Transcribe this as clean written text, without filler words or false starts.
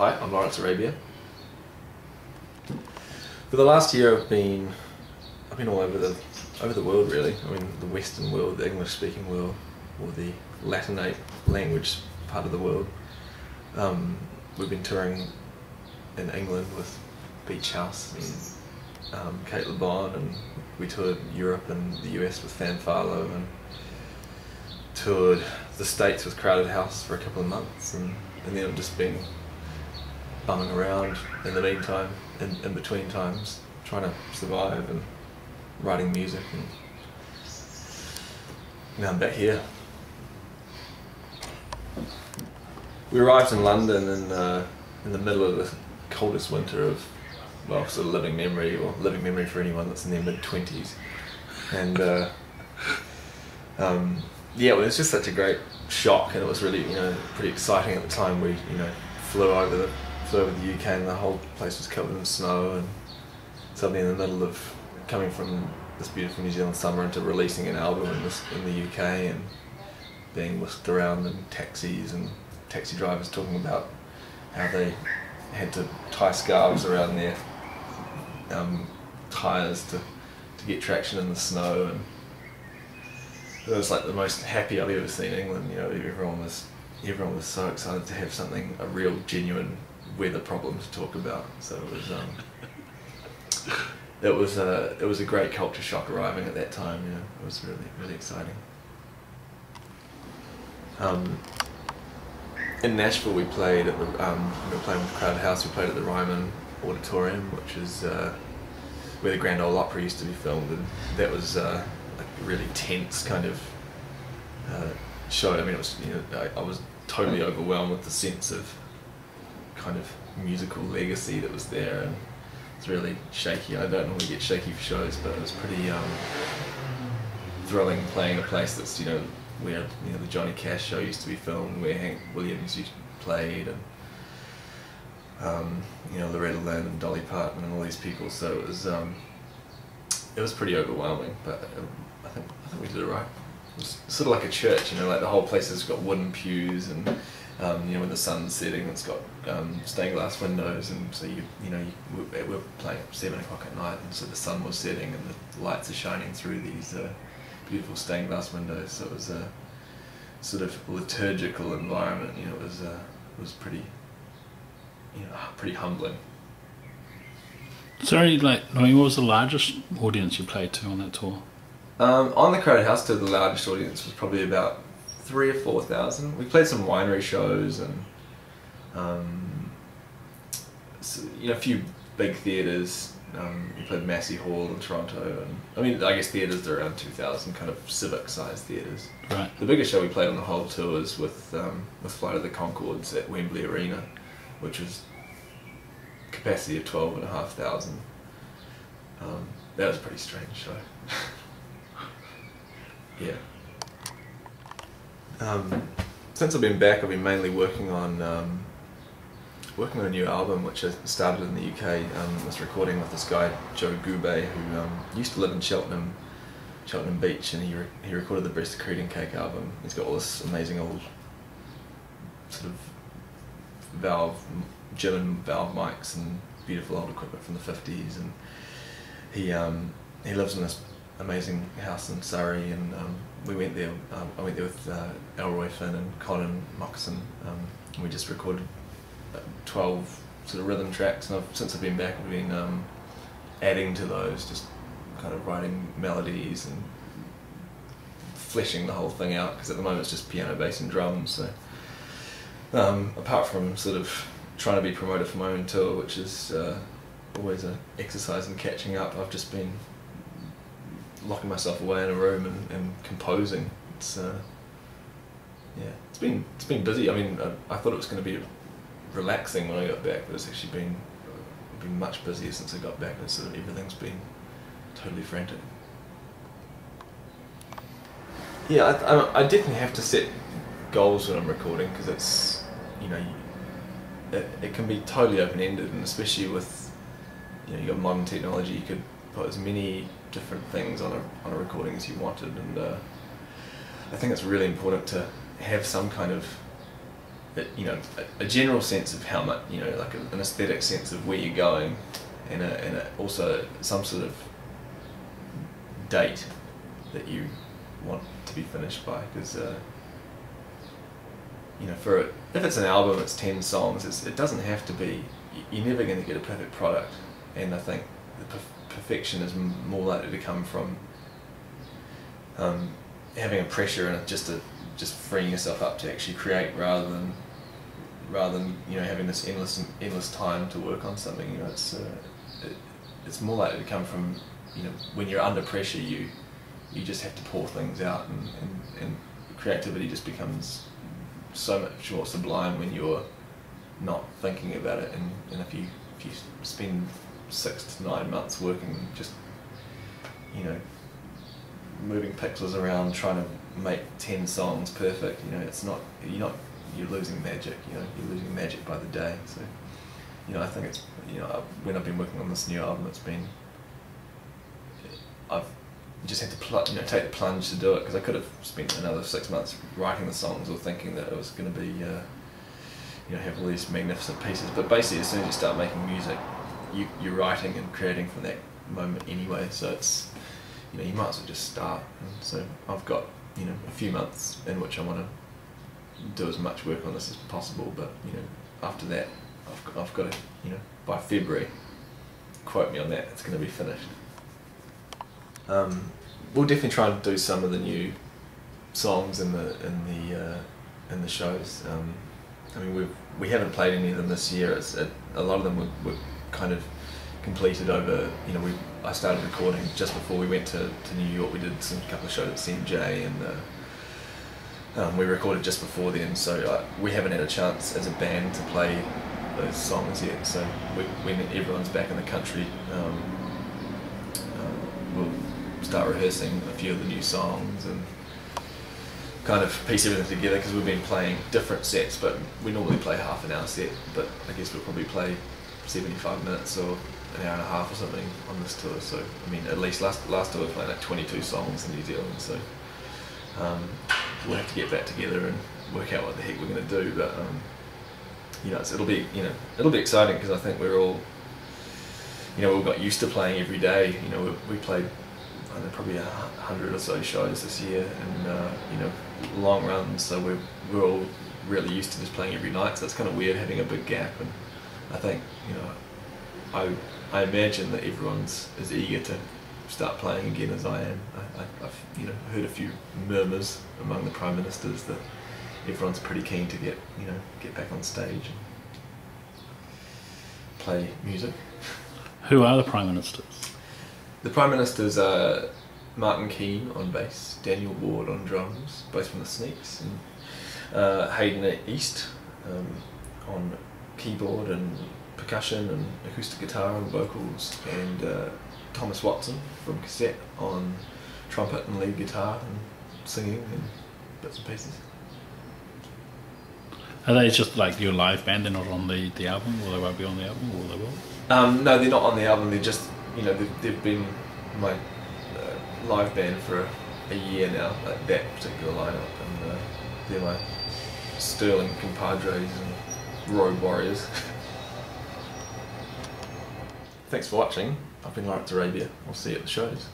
Hi, I'm Lawrence Arabia. For the last year I've been all over the world really. I mean the Western world, the English speaking world, or the Latinate language part of the world. We've been touring in England with Beach House and Kate Le Bon, and we toured Europe and the US with Fan Farlow, and toured the States with Crowded House for a couple of months, and then I've just been bumming around in the meantime, in between times, trying to survive and writing music, and now I'm back here. We arrived in London in the middle of the coldest winter of, well, sort of living memory for anyone that's in their mid-20s, and yeah, well, it was just such a great shock, and it was really, pretty exciting at the time. We, flew over the UK, and the whole place was covered in snow, and suddenly in the middle of coming from this beautiful New Zealand summer into releasing an album in the UK, and being whisked around in taxis, and taxi drivers talking about how they had to tie scarves around their tyres to get traction in the snow, and it was like the most happy I've ever seen England. Everyone was so excited to have a real genuine weather problem to talk about. So it was a great culture shock arriving at that time. It was really, really exciting. In Nashville, we played at the we were playing with Crowded House. We played at the Ryman Auditorium, which is where the Grand Ole Opry used to be filmed, and that was a really tense kind of show. I mean, it was, I was totally overwhelmed with the sense of kind of musical legacy that was there, and it's really shaky. I don't normally get shaky for shows, but it was pretty thrilling playing a place that's, where the Johnny Cash show used to be filmed, where Hank Williams played, and Loretta Lynn and Dolly Parton and all these people. So it was pretty overwhelming, but I think we did it right. It was sort of like a church, like the whole place has got wooden pews, and when the sun's setting, it's got stained glass windows, and so we're playing at 7 o'clock at night, and so the sun was setting and the lights are shining through these beautiful stained glass windows. So it was a sort of liturgical environment. It was pretty, pretty humbling. Sorry, what was the largest audience you played to on that tour? On the Crowded House tour, the largest audience was probably about 3,000 or 4,000. We played some winery shows, and a few big theatres. We played Massey Hall in Toronto, and I guess theatres are around 2,000, kind of civic-sized theatres. Right. The biggest show we played on the whole tour was with Flight of the Conchords at Wembley Arena, which was capacity of 12,500. That was a pretty strange show. Yeah. Since I've been back, I've been mainly working on a new album, which I started in the UK. I was recording with this guy Joe Goubet, who used to live in Cheltenham Beach, and he recorded the Breast of Creed and Cake album. He's got all this amazing old sort of German valve mics and beautiful old equipment from the 50s, and he lives in this amazing house in Surrey, and we went there. I went there with Elroy Finn and Colin Moxon, and we just recorded 12 sort of rhythm tracks, and since I've been back, I've been adding to those, just kind of writing melodies and fleshing the whole thing out, because at the moment it's just piano, bass and drums. So apart from sort of trying to be promoted for my own tour, which is always an exercise in catching up, I've just been locking myself away in a room and composing. It's been busy. I mean, I thought it was going to be relaxing when I got back, but it's actually been much busier since I got back, and sort of everything's been totally frantic. Yeah, I definitely have to set goals when I'm recording, because it's, it can be totally open-ended, and especially with, you've got modern technology, you could put as many different things on a recording as you wanted, and I think it's really important to have some kind of you know, a general sense of how much, you know, like an aesthetic sense of where you're going, and also some sort of date that you want to be finished by, because you know, if it's an album, it's 10 songs. It doesn't have to be. You're never going to get a perfect product, and I think the perfection is more likely to come from having a pressure and just freeing yourself up to actually create, rather than you know, having this endless time to work on something. You know, it's more likely to come from, you know, when you're under pressure, you just have to pour things out, and creativity just becomes so much more sublime when you're not thinking about it. And if you spend 6 to 9 months working, just, you know, moving pixels around trying to make 10 songs perfect, you know, you're losing magic. You know, you're losing magic by the day. So, you know, I think it's, you know, when I've been working on this new album, I've just had to take the plunge to do it, because I could have spent another 6 months writing the songs, or thinking that it was going to be, you know, have all these magnificent pieces. But basically, as soon as you start making music, you're writing and creating from that moment anyway. So it's, you know, you might as well just start. And so I've got, you know, a few months in which I want to do as much work on this as possible. But, you know, after that, I've got to, you know, by February, quote me on that, it's going to be finished. We'll definitely try and do some of the new songs in the shows. I mean, we haven't played any of them this year. A lot of them were kind of completed over, you know, I started recording just before we went to New York. We did a couple of shows at CMJ, and we recorded just before then. So we haven't had a chance as a band to play those songs yet. So when everyone's back in the country, we'll start rehearsing a few of the new songs and kind of piece everything together, because we've been playing different sets, but we normally play half an hour set, but I guess we'll probably play 75 minutes or an hour and a half or something on this tour. So I mean, at least last tour we were playing like 22 songs in New Zealand, so we'll have to get back together and work out what the heck we're going to do. But you know, it'll be exciting, because I think we're all, you know, we got used to playing every day. You know, we played, I don't know, probably 100 or so shows this year, and you know, long runs. So we're all really used to just playing every night. So it's kind of weird having a big gap. And I think, you know, I imagine that everyone's as eager to start playing again as I am. I've, you know, heard a few murmurs among the prime ministers that everyone's pretty keen to get back on stage and play music. Who are the prime ministers? The prime ministers are Martin Keane on bass, Daniel Ward on drums, both from the Sneaks, and Hayden East on keyboard and percussion and acoustic guitar and vocals, and Thomas Watson from Cassette on trumpet and lead guitar and singing and bits and pieces. Are they just like your live band? They're not on the album, or they won't be on the album, or they will? No, they're not on the album. They're just, you know, they've been my live band for a year now, like that particular lineup, and they're my sterling compadres and road warriors. Thanks for watching. I've been Lawrence Arabia. We'll see you at the shows.